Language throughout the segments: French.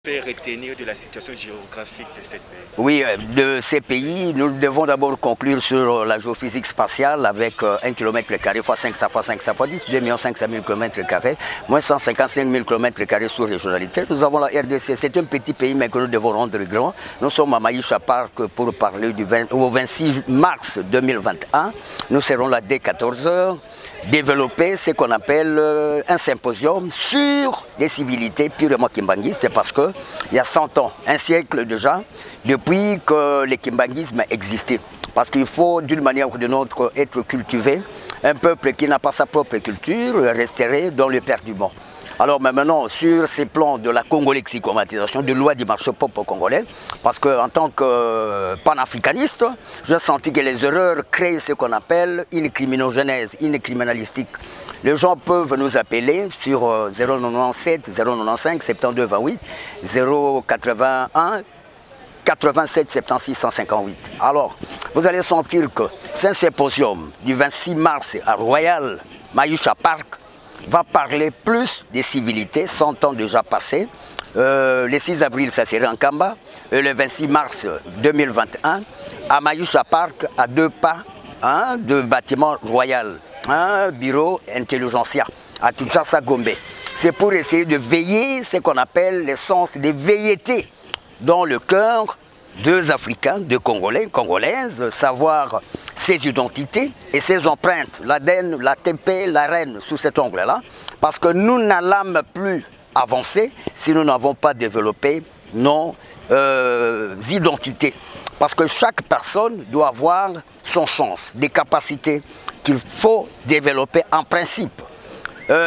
Retenir de la situation géographique de cette pays? Oui, de ces pays, nous devons d'abord conclure sur la géophysique spatiale avec 1 km fois 5 fois 5 fois 10, 2 500 000 km², moins 155 000 km² sous régionalité. Nous avons la RDC, c'est un petit pays mais que nous devons rendre grand. Nous sommes à Maïcha Park pour parler au 26 mars 2021. Nous serons là dès 14 h. Développer ce qu'on appelle un symposium sur les civilités purement kimbanguistes parce qu'il y a 100 ans, un siècle déjà, depuis que le kimbanguisme existait. Parce qu'il faut d'une manière ou d'une autre être cultivé. Un peuple qui n'a pas sa propre culture resterait dans le perdument. Alors maintenant, sur ces plans de la congolexicomatisation, de loi du marché pop congolais, parce qu'en tant que panafricaniste, j'ai senti que les erreurs créent ce qu'on appelle une criminogénèse, une criminalistique. Les gens peuvent nous appeler sur 097 095 72 28 081 87 76 158. Alors, vous allez sentir que ce symposium du 26 mars à Royal Maïcha Park va parler plus des civilités, 100 ans déjà passés. Le 6 avril, ça serait en Kamba. Et le 26 mars 2021, à Maïcha Park, à 2 pas de bâtiment royal, un bureau intelligentsia, à Kinshasa Gombe. C'est pour essayer de veiller ce qu'on appelle l'essence de veilleté dans le cœur deux Africains, deux Congolais, Congolaises, savoir ses identités et ses empreintes, l'ADN, la TP, la reine, sous cet angle-là, parce que nous n'allons plus avancer si nous n'avons pas développé nos identités. Parce que chaque personne doit avoir son sens, des capacités qu'il faut développer en principe.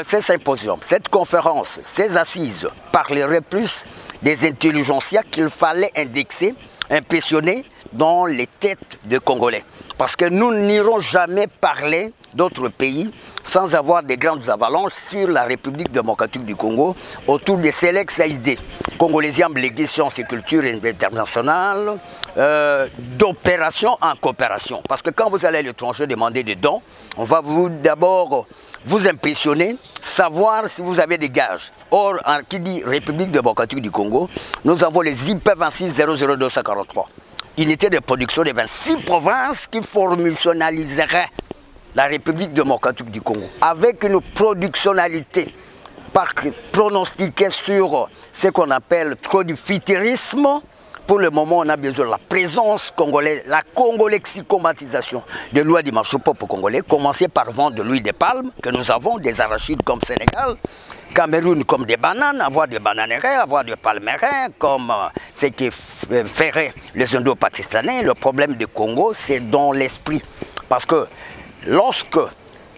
Ces symposiums, cette conférence, ces assises parleraient plus des intelligentsias qu'il fallait indexer, impressionner dans les têtes de Congolais. Parce que nous n'irons jamais parler d'autres pays sans avoir des grandes avalanches sur la République démocratique du Congo autour des sélects idées. Congolaisiens légués sciences et culture internationale, d'opération en coopération. Parce que quand vous allez à l'étranger demander des dons, on va d'abord vous impressionner, savoir si vous avez des gages. Or, qui dit République démocratique du Congo, nous avons les IP 26 00243. Unité de production des 26 provinces qui fonctionnaliseraient la République démocratique du Congo, avec une productionnalité pronostiquée sur ce qu'on appelle trop du futurisme. Pour le moment, on a besoin de la présence congolaise, la congolexicomatisation de l'oie du marché pop congolais, commencer par vendre de l'huile de palme, que nous avons, des arachides comme Sénégal, Cameroun comme des bananes, avoir des bananeraies, avoir des palmerains, comme ce qui ferait les Indo-Pakistanais. Le problème du Congo, c'est dans l'esprit. Parce que lorsque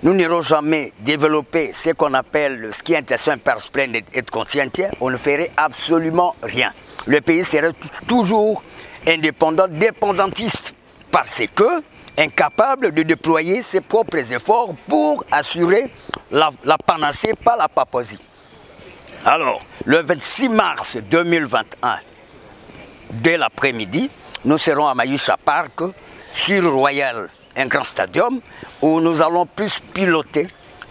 nous n'irons jamais développer ce qu'on appelle ce qui est intestin par splendide et conscientiel, on ne ferait absolument rien. Le pays serait toujours indépendant, dépendantiste, parce que incapable de déployer ses propres efforts pour assurer la panacée, pas la Papouasie. Alors, le 26 mars 2021, dès l'après-midi, nous serons à Maïcha Park, sur Royal, un grand stadium, où nous allons plus piloter,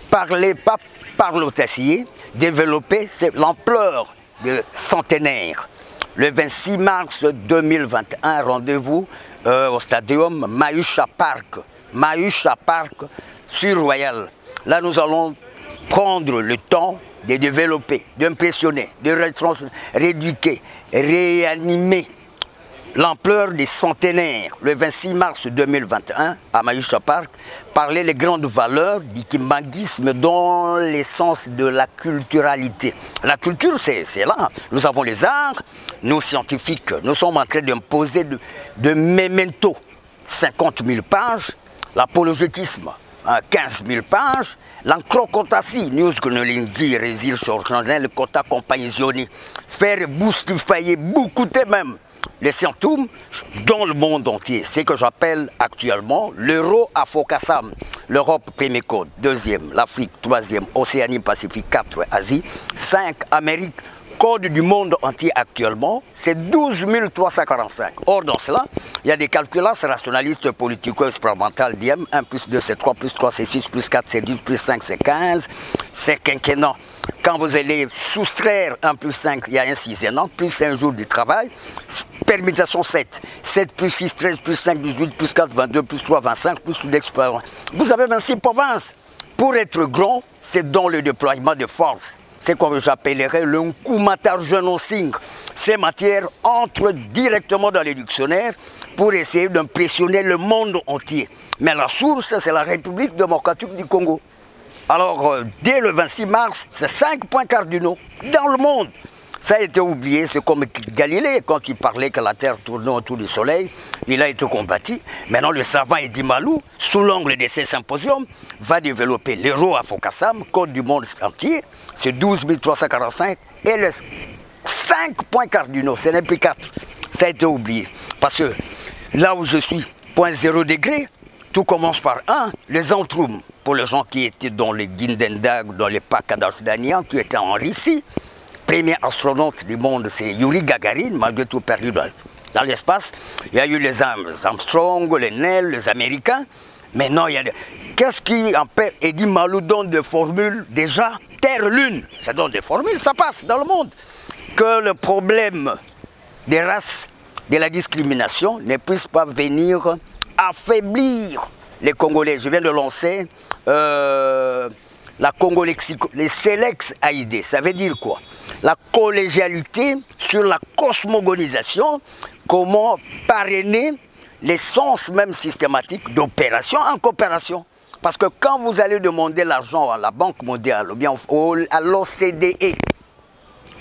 parler, pas parlotacier, développer l'ampleur de centenaire. Le 26 mars 2021, rendez-vous au stadium Maïcha Park sur Royal. Là, nous allons prendre le temps de développer, d'impressionner, de rééduquer, réanimer l'ampleur des centenaires. Le 26 mars 2021, à Maïcha Park, parler les grandes valeurs du kimbanguisme dans l'essence de la culturalité. La culture, c'est là. Nous avons les arts, nous scientifiques, nous sommes en train d'imposer de memento, 50 000 pages, l'apologétisme, 15 000 pages, l'encrocotatie, news que nous l'indi, résir sur le quota compagnissioni, faire boustifailler, beaucoup même les scientum dans le monde entier. C'est ce que j'appelle actuellement l'Euro-Afocassam. L'Europe, premier code. Deuxième, l'Afrique. Troisième, Océanie, Pacifique. 4, Asie. 5, Amérique. code du monde entier actuellement, c'est 12 345. Or, dans cela, il y a des calculasses rationalistes politico-expérimentales d'IM. 1 plus 2, c'est 3, plus 3, c'est 6, plus 4, c'est 10, plus 5, c'est 15. C'est quinquennat. Quand vous allez soustraire 1 plus 5, il y a un sixième, plus un jour de travail. Permutation 7. 7 plus 6, 13, plus 5, 18, plus 4, 22, plus 3, 25, plus l'expérience. Vous avez 26 provinces. Pour être grand, c'est dans le déploiement de force. C'est comme j'appellerais le Nkumatarjanonsing. Ces matières entrent directement dans les dictionnaires pour essayer d'impressionner le monde entier. Mais la source, c'est la République démocratique du Congo. Alors, dès le 26 mars, c'est 5 points cardinaux dans le monde. Ça a été oublié, c'est comme Galilée, quand il parlait que la Terre tournait autour du Soleil, il a été combattu. Maintenant, le savant Edi Malou, sous l'angle de ces symposiums, va développer l'héros Afokassam, code du monde entier, c'est 12 345, et les 5 points cardinaux, ce n'est plus 4. Ça a été oublié. Parce que là où je suis, point 0 degré, tout commence par 1, les Antroum, pour les gens qui étaient dans les Guindendag, dans les Pakadashdaniens, qui étaient en Russie. Premier astronaute du monde, c'est Yuri Gagarin, malgré tout perdu dans l'espace. Il y a eu les Armstrong, les Neil, les Américains. Maintenant, il y a qu'est-ce qui empêche Edi Malou donne des formules déjà Terre-Lune, ça donne des formules, ça passe dans le monde. Que le problème des races, de la discrimination ne puisse pas venir affaiblir les Congolais. Je viens de lancer la Congo-Lexico, les Selex AID. Ça veut dire quoi? La collégialité sur la cosmogonisation, comment parrainer l'essence même systématique d'opération en coopération. Parce que quand vous allez demander l'argent à la Banque mondiale ou bien à l'OCDE,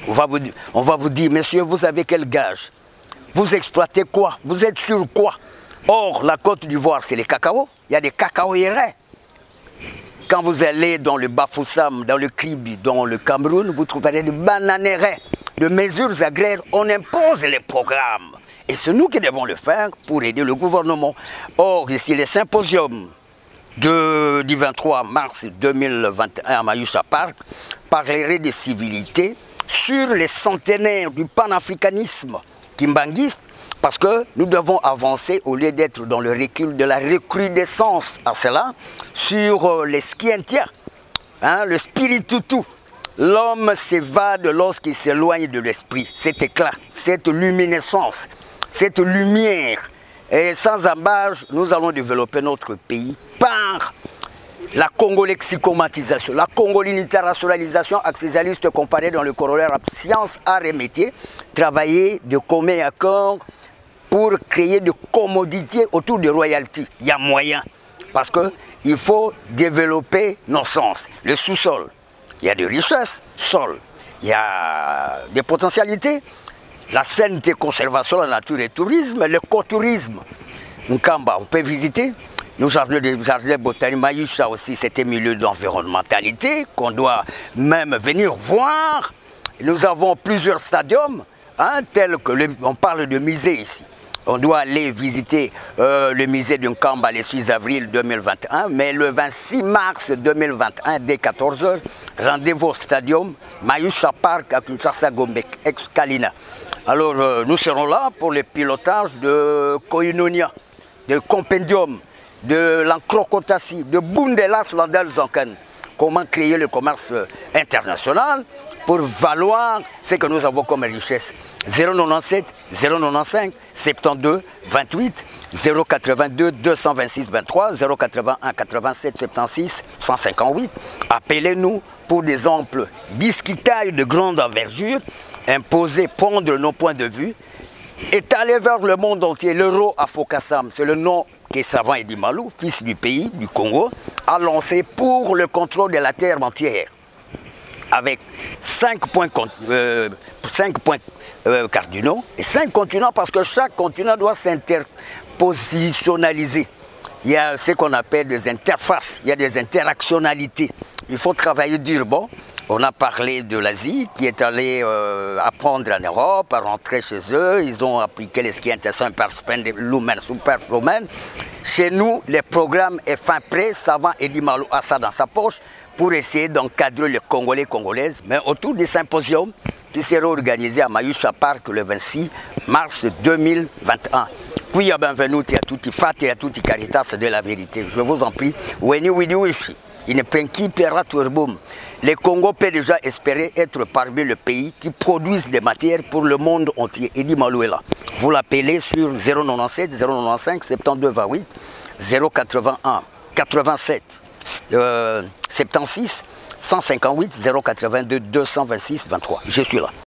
on va vous dire, messieurs, vous avez quel gage? Vous exploitez quoi? Vous êtes sur quoi? Or, la Côte d'Ivoire, c'est les cacao. Il y a des cacaoyerins. Quand vous allez dans le Bafoussam, dans le Kribi, dans le Cameroun, vous trouverez des bananeraies, de mesures agraires. On impose les programmes. Et c'est nous qui devons le faire pour aider le gouvernement. Or, ici, les symposiums du 23 mars 2021 à Mayusha Park parleraient de civilité sur les centenaires du panafricanisme kimbanguiste, parce que nous devons avancer au lieu d'être dans le recul de la recrudescence à cela, sur les skientia, le spiritutu. L'homme s'évade lorsqu'il s'éloigne de l'esprit. Cet éclat, cette luminescence, cette lumière. Et sans embâche, nous allons développer notre pays par la congo-lexicomatisation, la congo-internationalisation accessialiste comparée dans le corollaire à sciences, arts et métiers, travailler de commun accord pour créer de commodités autour des royalties. Il y a moyen, parce qu'il faut développer nos sens. Le sous-sol, il y a des richesses, sol, il y a des potentialités, la sainteté, conservation, la nature et tourisme, l'écotourisme. Nkamba, on peut visiter. Nous, jardins botaniques, Mayusha aussi, c'était milieu d'environnementalité qu'on doit même venir voir. Nous avons plusieurs stadiums, tels que, on parle de musées ici. On doit aller visiter le musée de Nkamba le 6 avril 2021, mais le 26 mars 2021, dès 14 h, rendez-vous au stadium Mayusha Park à Kinshasa Gombe, ex-Kalina. Alors, nous serons là pour le pilotage de Koinonia, de Compendium, de l'Ancrocotassi, de Bundelas Landel Zonken. Comment créer le commerce international pour valoir ce que nous avons comme richesse. 097 095 72 28 082 226 23 081 87 76 158. Appelez-nous pour des amples discutailles de grande envergure, imposer, prendre nos points de vue, étaler vers le monde entier. L'euro Afokassam, c'est le nom que savant Edi Malou, fils du pays, du Congo, a lancé pour le contrôle de la terre entière. Avec 5 points cardinaux et 5 continents, parce que chaque continent doit s'interpositionnaliser. Il y a ce qu'on appelle des interfaces, il y a des interactionnalités. Il faut travailler durement. On a parlé de l'Asie qui est allée apprendre en Europe, à rentrer chez eux. Ils ont appliqué les skis intéressants par Lumen, Super Lumen. Chez nous, les programmes est fin prêt. Savant Edi Malou a ça dans sa poche pour essayer d'encadrer les Congolais, Congolaises. Mais autour des symposiums qui sera organisé à Mayusha Park le 26 mars 2021. Qui a benvenuti a tutti fatti e a tutti caritas de la vérité. Je vous en prie, Weni Widiwishi, il ne prend qui paiera Tourboum. Le Congo peut déjà espérer être parmi les pays qui produisent des matières pour le monde entier. Edi Malouela. Vous l'appelez sur 097 095 72 28 081 87 76 158 082 226 23. Je suis là.